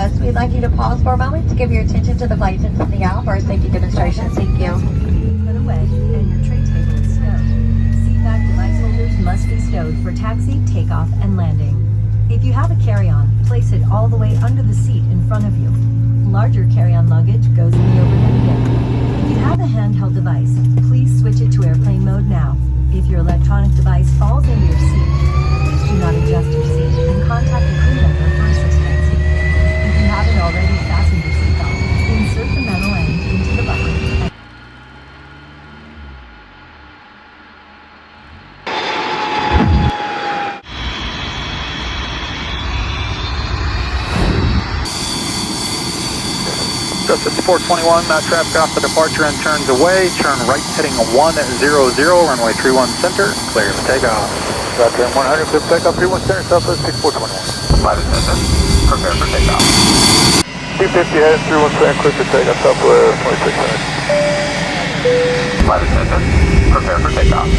us, we'd like you to pause for a moment to give your attention to the flight attendants in the aisle for our safety demonstration. Thank you. Put away and your tray table is stowed. Seatback device holders must be stowed for taxi, takeoff, and landing. If you have a carry-on, place it all the way under the seat in front of you. Larger carry-on luggage goes in the overhead bin. If you have a handheld device, please switch it to airplane mode now. If your electronic device falls into your seat, please do not adjust your seat and contact a crew member for assistance. If you haven't already fastened your seatbelt, insert the metal end into the bucket. Justice 421, traffic off the departure and turns away. Turn right heading 100, runway 31 center, clear for takeoff. Roger, 100, clear for takeoff, 31 center, Southwest 6421. Flight attendant, prepare for takeoff. 250 heading 31 center, clear for takeoff, Southwest 26 center. Flight attendant, prepare for takeoff.